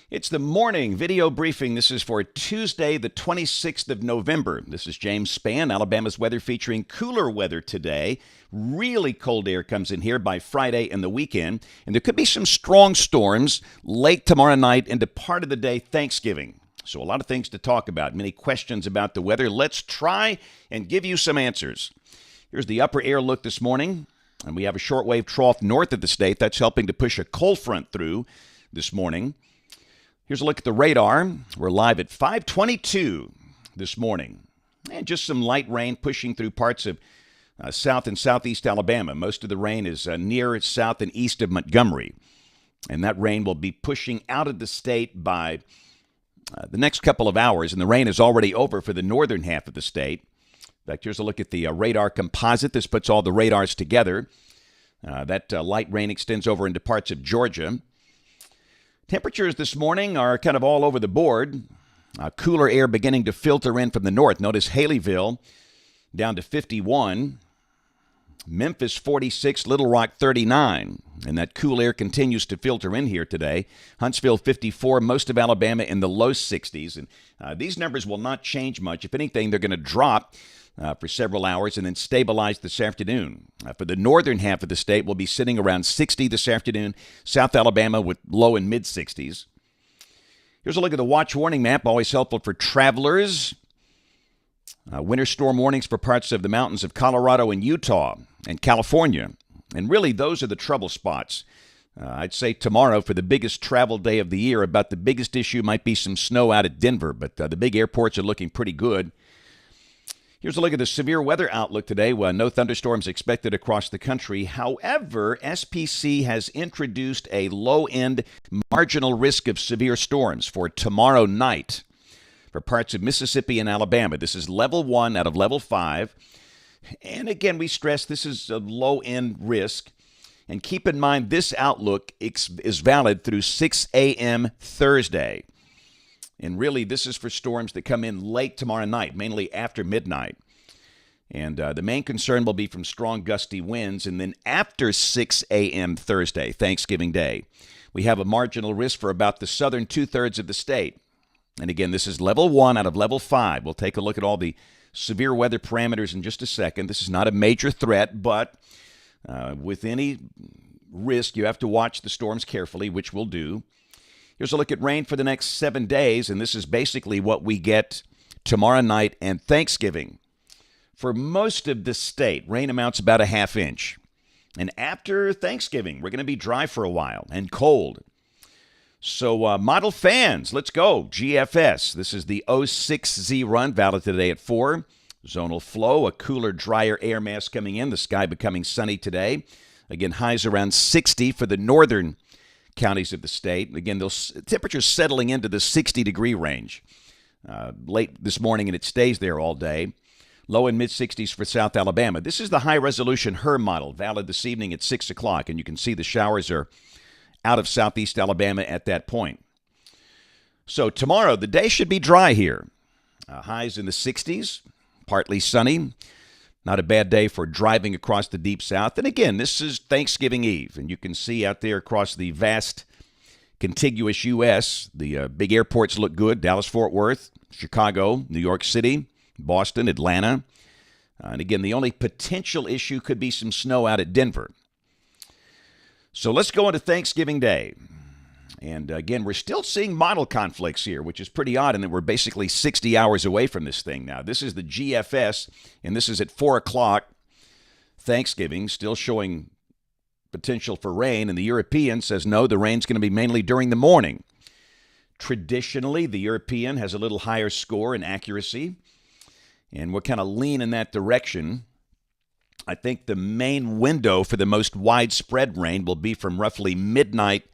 It's the morning video briefing. This is for Tuesday, the 26th of November. This is James Spann, Alabama's weather, featuring cooler weather today. Really cold air comes in here by Friday and the weekend, and there could be some strong storms late tomorrow night into part of the day Thanksgiving. So a lot of things to talk about, many questions about the weather. Let's try and give you some answers. Here's the upper air look this morning, and we have a shortwave trough north of the state that's helping to push a cold front through this morning. Here's a look at the radar. We're live at 5:22 this morning. And just some light rain pushing through parts of south and southeast Alabama. Most of the rain is near south and east of Montgomery. And that rain will be pushing out of the state by the next couple of hours. And the rain is already over for the northern half of the state. In fact, here's a look at the radar composite. This puts all the radars together. That light rain extends over into parts of Georgia. Temperatures this morning are kind of all over the board. Cooler air beginning to filter in from the north. Notice Haleyville down to 51. Memphis 46, Little Rock 39. And that cool air continues to filter in here today. Huntsville 54, most of Alabama in the low 60s. And these numbers will not change much. If anything, they're going to drop for several hours and then stabilize this afternoon. For the northern half of the state, we'll be sitting around 60 this afternoon. South Alabama with low and mid-60s. Here's a look at the watch warning map, always helpful for travelers. Winter storm warnings for parts of the mountains of Colorado and Utah and California. And really, those are the trouble spots. I'd say tomorrow, for the biggest travel day of the year, about the biggest issue might be some snow out at Denver, but the big airports are looking pretty good. Here's a look at the severe weather outlook today. No thunderstorms expected across the country. However, SPC has introduced a low-end marginal risk of severe storms for tomorrow night for parts of Mississippi and Alabama. This is level 1 out of level 5. And again, we stress this is a low-end risk. And keep in mind, this outlook is valid through 6 a.m. Thursday. And really, this is for storms that come in late tomorrow night, mainly after midnight. And the main concern will be from strong gusty winds. And then after 6 a.m. Thursday, Thanksgiving Day, we have a marginal risk for about the southern two-thirds of the state. And again, this is level 1 out of level 5. We'll take a look at all the severe weather parameters in just a second. This is not a major threat, but with any risk, you have to watch the storms carefully, which we'll do. Here's a look at rain for the next 7 days, and this is basically what we get tomorrow night and Thanksgiving. For most of the state, rain amounts about a half inch. And after Thanksgiving, we're going to be dry for a while and cold. So model fans, let's go. GFS, this is the 06Z run, valid today at 4. Zonal flow, a cooler, drier air mass coming in. The sky becoming sunny today. Again, highs around 60 for the northern counties of the state. Again, those temperatures settling into the 60-degree range late this morning, and it stays there all day. Low and mid-60s for South Alabama. This is the high-resolution HER model, valid this evening at 6 o'clock, and you can see the showers are out of southeast Alabama at that point. So tomorrow, the day should be dry here. Highs in the 60s, partly sunny. Not a bad day for driving across the Deep South. And again, this is Thanksgiving Eve, and you can see out there across the vast contiguous U.S., the big airports look good. Dallas-Fort Worth, Chicago, New York City, Boston, Atlanta. And again, the only potential issue could be some snow out at Denver. So let's go into Thanksgiving Day. And again, we're still seeing model conflicts here, which is pretty odd, and that we're basically 60 hours away from this thing now. This is the GFS, and this is at 4 o'clock Thanksgiving, still showing potential for rain. And the European says, no, the rain's going to be mainly during the morning. Traditionally, the European has a little higher score in accuracy, and we're kind of lean in that direction. I think the main window for the most widespread rain will be from roughly midnight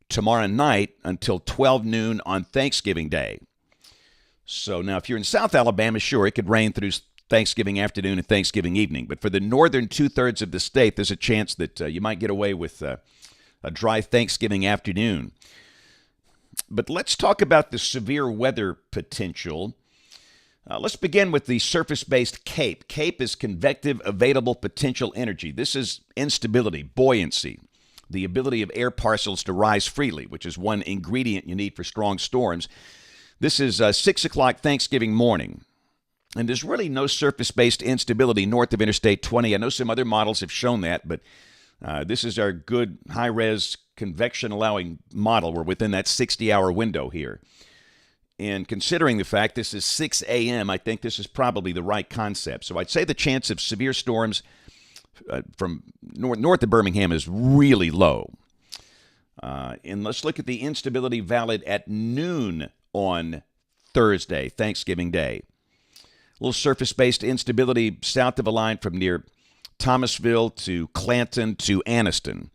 tomorrow night until 12 noon on Thanksgiving Day. So now if you're in South Alabama, sure, it could rain through Thanksgiving afternoon and Thanksgiving evening. But for the northern two-thirds of the state, there's a chance that you might get away with a dry Thanksgiving afternoon. But let's talk about the severe weather potential. Let's begin with the surface-based CAPE. CAPE is convective available potential energy. This is instability, buoyancy. the ability of air parcels to rise freely, which is one ingredient you need for strong storms. This is 6 o'clock Thanksgiving morning. And there's really no surface-based instability north of Interstate 20. I know some other models have shown that, but this is our good high-res convection-allowing model. We're within that 60-hour window here. And considering the fact this is 6 a.m., I think this is probably the right concept. So I'd say the chance of severe storms from north of Birmingham is really low. And let's look at the instability valid at noon on Thursday, Thanksgiving Day. A little surface-based instability south of a line from near Thomasville to Clanton to Anniston.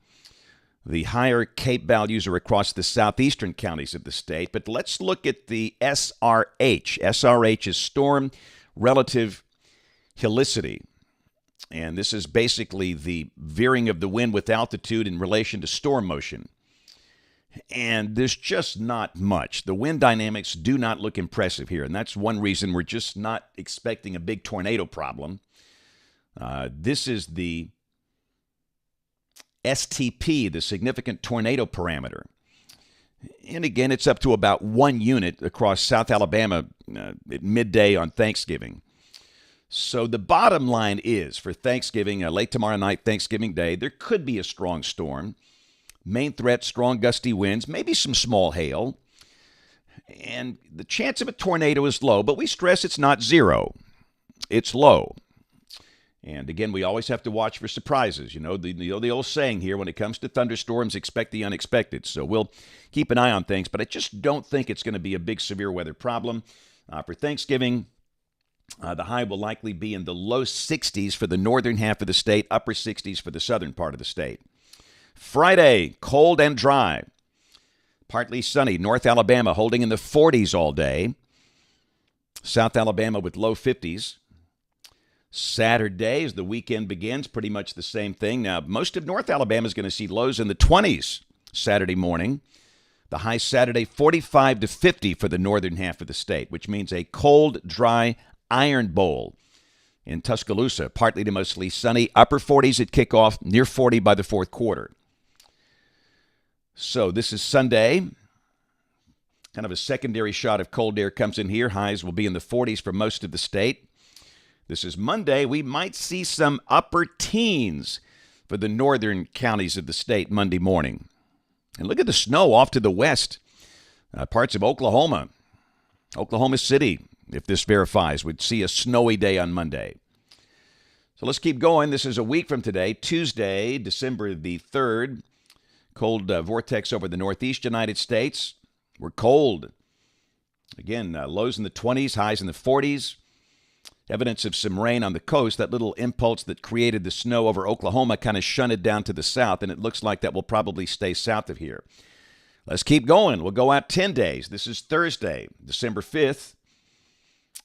The higher Cape values are across the southeastern counties of the state. But let's look at the SRH. SRH is Storm Relative Helicity. And this is basically the veering of the wind with altitude in relation to storm motion. And there's just not much. The wind dynamics do not look impressive here, and that's one reason we're just not expecting a big tornado problem. This is the STP, the significant tornado parameter. And again, it's up to about 1 unit across South Alabama at midday on Thanksgiving. So the bottom line is for Thanksgiving, late tomorrow night, Thanksgiving Day, there could be a strong storm. Main threat, strong gusty winds, maybe some small hail. And the chance of a tornado is low, but we stress it's not zero. It's low. And again, we always have to watch for surprises. You know, the old saying here, when it comes to thunderstorms, expect the unexpected. So we'll keep an eye on things, but I just don't think it's going to be a big severe weather problem. For Thanksgiving, the high will likely be in the low 60s for the northern half of the state, upper 60s for the southern part of the state. Friday, cold and dry. Partly sunny. North Alabama holding in the 40s all day. South Alabama with low 50s. Saturday, as the weekend begins, pretty much the same thing. Now, most of North Alabama is going to see lows in the 20s Saturday morning. The high Saturday, 45 to 50 for the northern half of the state, which means a cold, dry iron bowl. In Tuscaloosa, partly to mostly sunny. Upper 40s at kickoff, near 40 by the fourth quarter. So this is Sunday. Kind of a secondary shot of cold air comes in here. Highs will be in the 40s for most of the state. This is Monday. We might see some upper teens for the northern counties of the state Monday morning. And look at the snow off to the west. Parts of Oklahoma, Oklahoma City, if this verifies, would see a snowy day on Monday. So let's keep going. This is a week from today, Tuesday, December the 3rd. Cold vortex over the northeast United States. We're cold. Again, lows in the 20s, highs in the 40s. Evidence of some rain on the coast. That little impulse that created the snow over Oklahoma kind of shunted down to the south, and it looks like that will probably stay south of here. Let's keep going. We'll go out 10 days. This is Thursday, December 5th.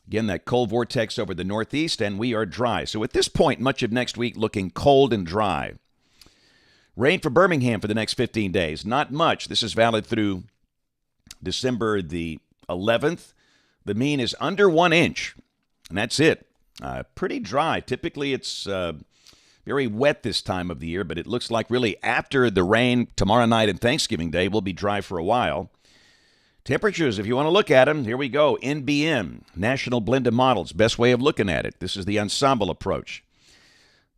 Again, that cold vortex over the northeast, and we are dry. So at this point, much of next week looking cold and dry. Rain for Birmingham for the next 15 days. Not much. This is valid through December the 11th. The mean is under 1 inch, and that's it. Pretty dry. Typically, it's very wet this time of the year, but it looks like really after the rain tomorrow night and Thanksgiving Day, we'll be dry for a while. Temperatures, if you want to look at them, here we go. NBM, National Blend of Models, best way of looking at it. This is the ensemble approach.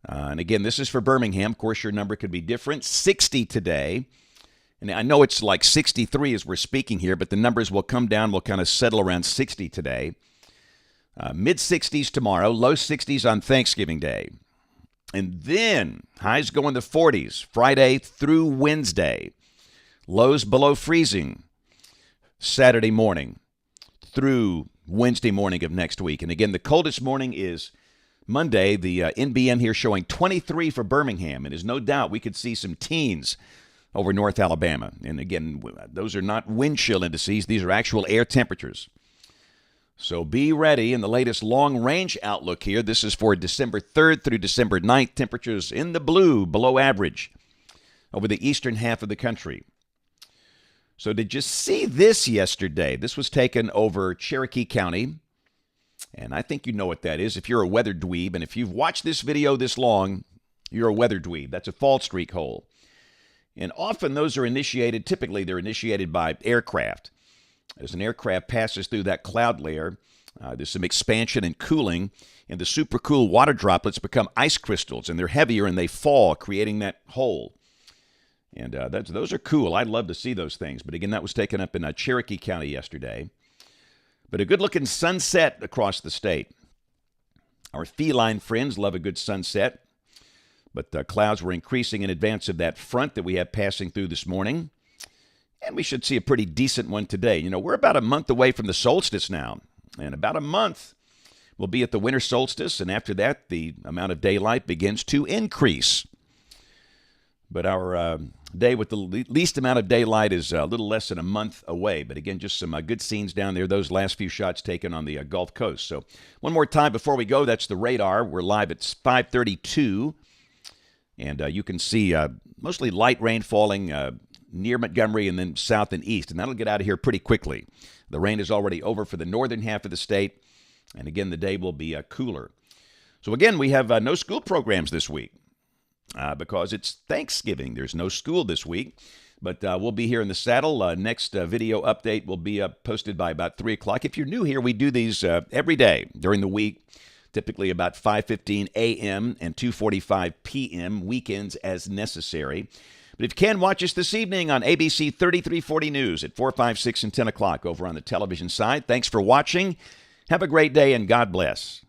And again, this is for Birmingham. Of course, your number could be different. 60 today. And I know it's like 63 as we're speaking here, but the numbers will come down. We'll kind of settle around 60 today. Mid-60s tomorrow, low 60s on Thanksgiving Day. And then highs go in the 40s Friday through Wednesday. Lows below freezing Saturday morning through Wednesday morning of next week. And again, the coldest morning is Monday. The NBM here showing 23 for Birmingham. And there's no doubt we could see some teens over North Alabama. And again, those are not wind chill indices. These are actual air temperatures. So be ready in the latest long-range outlook here. This is for December 3rd through December 9th. Temperatures in the blue, below average, over the eastern half of the country. So did you see this yesterday? This was taken over Cherokee County. And I think you know what that is if you're a weather dweeb. And if you've watched this video this long, you're a weather dweeb. That's a fall streak hole. And often those are initiated, typically they're initiated by aircraft. As an aircraft passes through that cloud layer, there's some expansion and cooling, and the supercool water droplets become ice crystals, and they're heavier and they fall, creating that hole. And those are cool. I'd love to see those things. But again, that was taken up in Cherokee County yesterday. But a good-looking sunset across the state. Our feline friends love a good sunset. But clouds were increasing in advance of that front that we have passing through this morning. And we should see a pretty decent one today. You know, we're about a month away from the solstice now. And about a month, we'll be at the winter solstice. And after that, the amount of daylight begins to increase. But our day with the least amount of daylight is a little less than a month away. But again, just some good scenes down there. Those last few shots taken on the Gulf Coast. So one more time before we go, that's the radar. We're live at 5:32. And you can see mostly light rain falling near Montgomery and then south and east. And that'll get out of here pretty quickly. The rain is already over for the northern half of the state. And again, the day will be cooler. So again, we have no school programs this week because it's Thanksgiving. There's no school this week. But we'll be here in the saddle. Next video update will be posted by about 3 o'clock. If you're new here, we do these every day during the week. Typically about 5:15 a.m. and 2:45 p.m., weekends as necessary. But if you can, watch us this evening on ABC 3340 News at 4, 5, 6, and 10 o'clock over on the television side. Thanks for watching. Have a great day, and God bless.